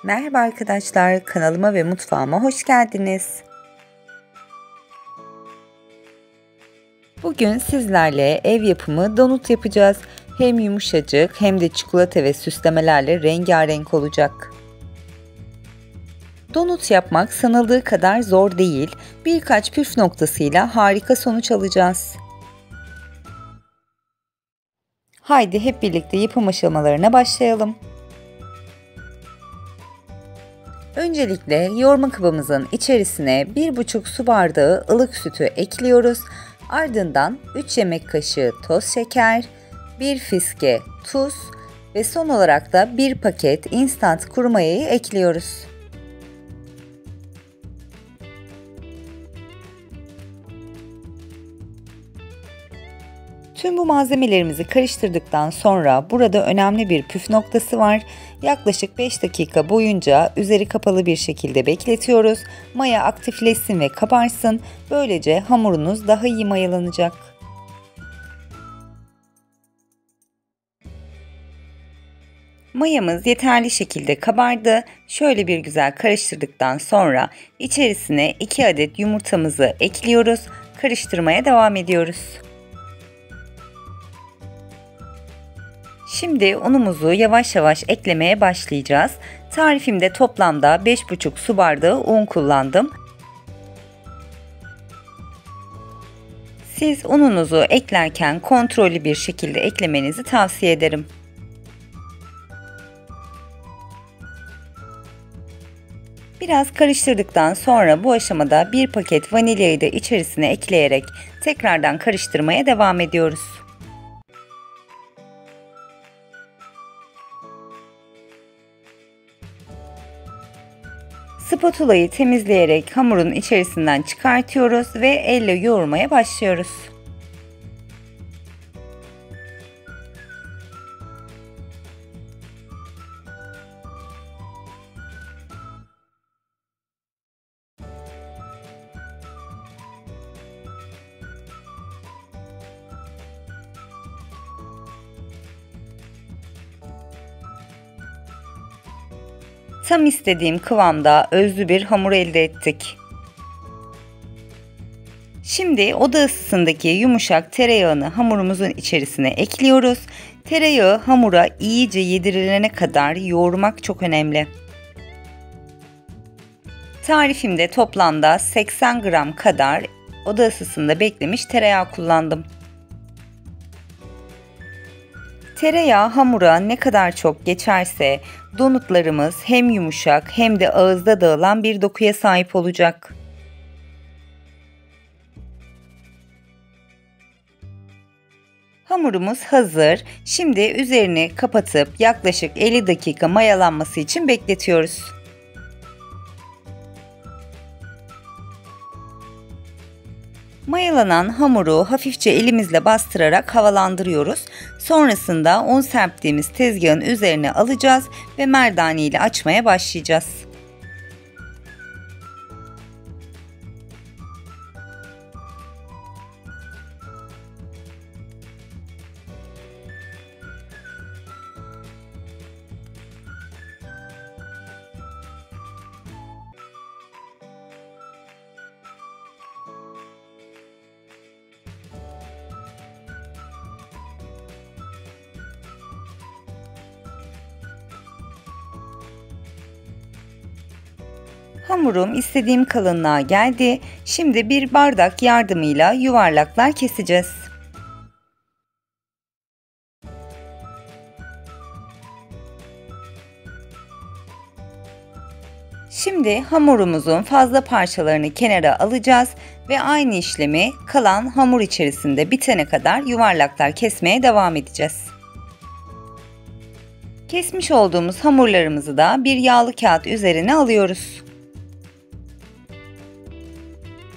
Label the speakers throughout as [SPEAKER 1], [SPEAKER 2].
[SPEAKER 1] Merhaba arkadaşlar, kanalıma ve mutfağıma hoş geldiniz. Bugün sizlerle ev yapımı donut yapacağız. Hem yumuşacık hem de çikolata ve süslemelerle rengarenk olacak. Donut yapmak sanıldığı kadar zor değil. Birkaç püf noktasıyla harika sonuç alacağız. Haydi hep birlikte yapım aşamalarına başlayalım. Öncelikle yoğurma kabımızın içerisine 1,5 su bardağı ılık sütü ekliyoruz. Ardından 3 yemek kaşığı toz şeker, 1 fiske tuz ve son olarak da 1 paket instant kuru mayayı ekliyoruz. Tüm bu malzemelerimizi karıştırdıktan sonra burada önemli bir püf noktası var. Yaklaşık 5 dakika boyunca üzeri kapalı bir şekilde bekletiyoruz. Maya aktifleşsin ve kabarsın. Böylece hamurunuz daha iyi mayalanacak. Mayamız yeterli şekilde kabardı. Şöyle bir güzel karıştırdıktan sonra içerisine 2 adet yumurtamızı ekliyoruz. Karıştırmaya devam ediyoruz. Şimdi unumuzu yavaş yavaş eklemeye başlayacağız. Tarifimde toplamda 5,5 su bardağı un kullandım. Siz ununuzu eklerken kontrollü bir şekilde eklemenizi tavsiye ederim. Biraz karıştırdıktan sonra bu aşamada 1 paket vanilyayı da içerisine ekleyerek tekrardan karıştırmaya devam ediyoruz. Spatulayı temizleyerek hamurun içerisinden çıkartıyoruz ve elle yoğurmaya başlıyoruz. Tam istediğim kıvamda özlü bir hamur elde ettik. Şimdi oda ısısındaki yumuşak tereyağını hamurumuzun içerisine ekliyoruz. Tereyağı hamura iyice yedirilene kadar yoğurmak çok önemli. Tarifimde toplamda 80 gram kadar oda ısısında beklemiş tereyağı kullandım. Tereyağı hamura ne kadar çok geçerse donutlarımız hem yumuşak hem de ağızda dağılan bir dokuya sahip olacak. Hamurumuz hazır. Şimdi üzerini kapatıp yaklaşık 50 dakika mayalanması için bekletiyoruz. Mayalanan hamuru hafifçe elimizle bastırarak havalandırıyoruz. Sonrasında un serptiğimiz tezgahın üzerine alacağız ve merdane ile açmaya başlayacağız. Hamurum istediğim kalınlığa geldi. Şimdi bir bardak yardımıyla yuvarlaklar keseceğiz. Şimdi hamurumuzun fazla parçalarını kenara alacağız ve aynı işlemi kalan hamur içerisinde bitene kadar yuvarlaklar kesmeye devam edeceğiz. Kesmiş olduğumuz hamurlarımızı da bir yağlı kağıt üzerine alıyoruz.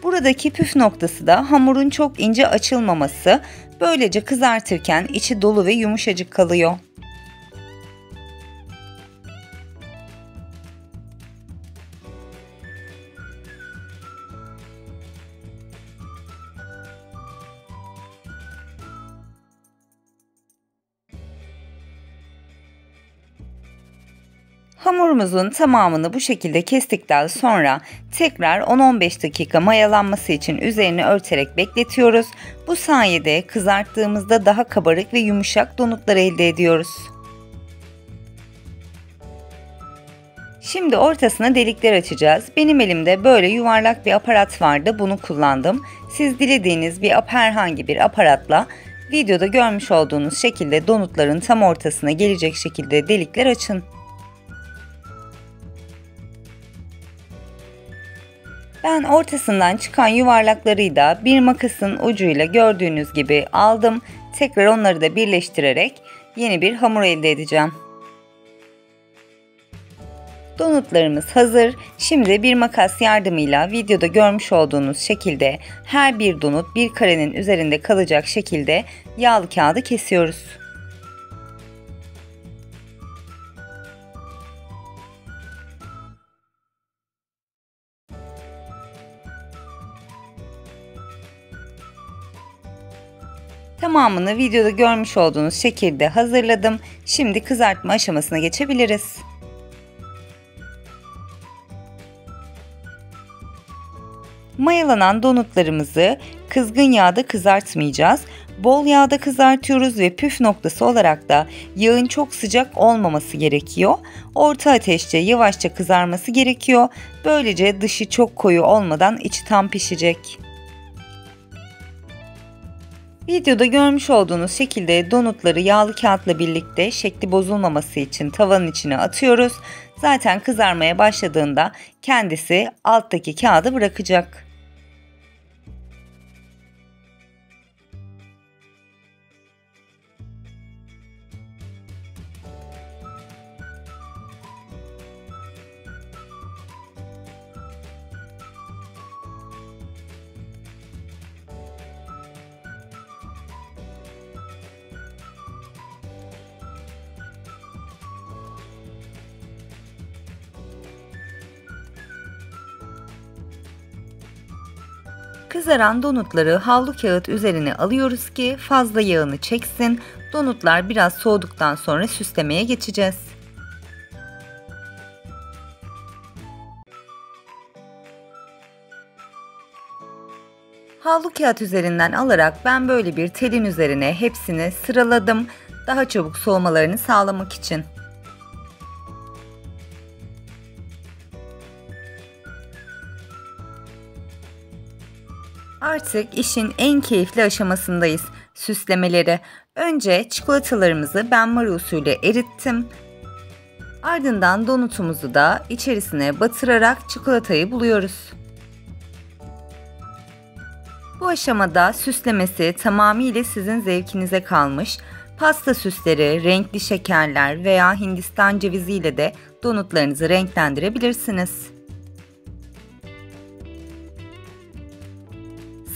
[SPEAKER 1] Buradaki püf noktası da hamurun çok ince açılmaması, böylece kızartırken içi dolu ve yumuşacık kalıyor. Hamurumuzun tamamını bu şekilde kestikten sonra tekrar 10-15 dakika mayalanması için üzerini örterek bekletiyoruz. Bu sayede kızarttığımızda daha kabarık ve yumuşak donutlar elde ediyoruz. Şimdi ortasına delikler açacağız. Benim elimde böyle yuvarlak bir aparat vardı. Bunu kullandım. Siz dilediğiniz herhangi bir aparatla videoda görmüş olduğunuz şekilde donutların tam ortasına gelecek şekilde delikler açın. Ben ortasından çıkan yuvarlakları da bir makasın ucuyla gördüğünüz gibi aldım. Tekrar onları da birleştirerek yeni bir hamur elde edeceğim. Donutlarımız hazır. Şimdi bir makas yardımıyla videoda görmüş olduğunuz şekilde her bir donut bir karenin üzerinde kalacak şekilde yağlı kağıdı kesiyoruz. Tamamını videoda görmüş olduğunuz şekilde hazırladım. Şimdi kızartma aşamasına geçebiliriz. Mayalanan donutlarımızı kızgın yağda kızartmayacağız. Bol yağda kızartıyoruz ve püf noktası olarak da yağın çok sıcak olmaması gerekiyor. Orta ateşte yavaşça kızarması gerekiyor. Böylece dışı çok koyu olmadan içi tam pişecek. Videoda görmüş olduğunuz şekilde donutları yağlı kağıtla birlikte şekli bozulmaması için tavanın içine atıyoruz. Zaten kızarmaya başladığında kendisi alttaki kağıdı bırakacak. Kızaran donutları havlu kağıt üzerine alıyoruz ki fazla yağını çeksin. Donutlar biraz soğuduktan sonra süslemeye geçeceğiz. Havlu kağıt üzerinden alarak ben böyle bir telin üzerine hepsini sıraladım. Daha çabuk soğumalarını sağlamak için. Artık işin en keyifli aşamasındayız. Süslemeleri. Önce çikolatalarımızı benmari usulü erittim. Ardından donutumuzu da içerisine batırarak çikolatayı buluyoruz. Bu aşamada süslemesi tamamıyla sizin zevkinize kalmış. Pasta süsleri, renkli şekerler veya Hindistan cevizi ile de donutlarınızı renklendirebilirsiniz.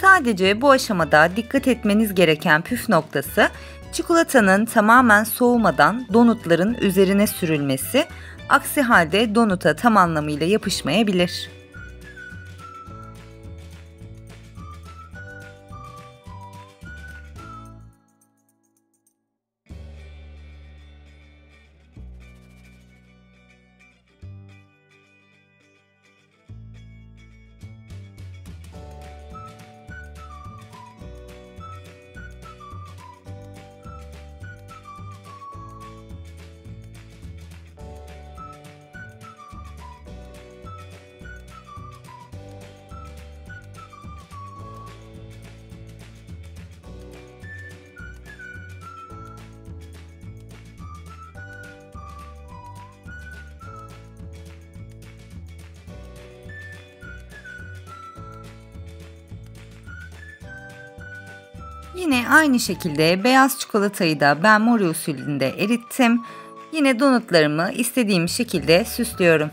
[SPEAKER 1] Sadece bu aşamada dikkat etmeniz gereken püf noktası çikolatanın tamamen soğumadan donutların üzerine sürülmesi. Aksi halde donuta tam anlamıyla yapışmayabilir. Yine aynı şekilde beyaz çikolatayı da ben Mori usulünde erittim. Yine donutlarımı istediğim şekilde süslüyorum.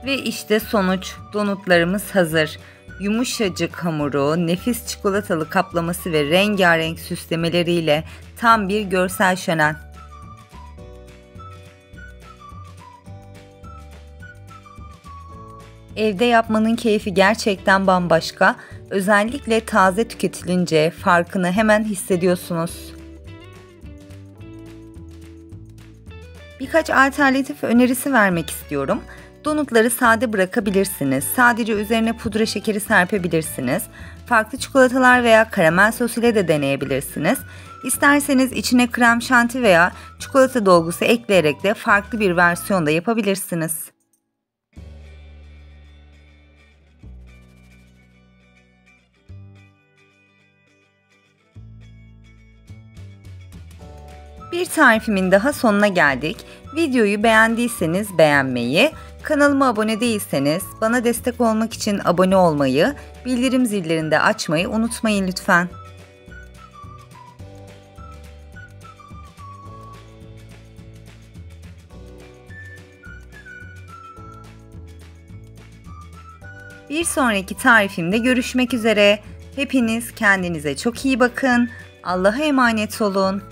[SPEAKER 1] Ve işte sonuç, donutlarımız hazır. Yumuşacık hamuru, nefis çikolatalı kaplaması ve rengarenk süslemeleriyle tam bir görsel şölen. Evde yapmanın keyfi gerçekten bambaşka. Özellikle taze tüketilince farkını hemen hissediyorsunuz. Birkaç alternatif önerisi vermek istiyorum. Donutları sade bırakabilirsiniz. Sadece üzerine pudra şekeri serpebilirsiniz. Farklı çikolatalar veya karamel sos ile de deneyebilirsiniz. İsterseniz içine krem şanti veya çikolata dolgusu ekleyerek de farklı bir versiyon da yapabilirsiniz. Bir tarifimin daha sonuna geldik. Videoyu beğendiyseniz beğenmeyi, kanalıma abone değilseniz bana destek olmak için abone olmayı, bildirim zillerini de açmayı unutmayın lütfen. Bir sonraki tarifimde görüşmek üzere. Hepiniz kendinize çok iyi bakın. Allah'a emanet olun.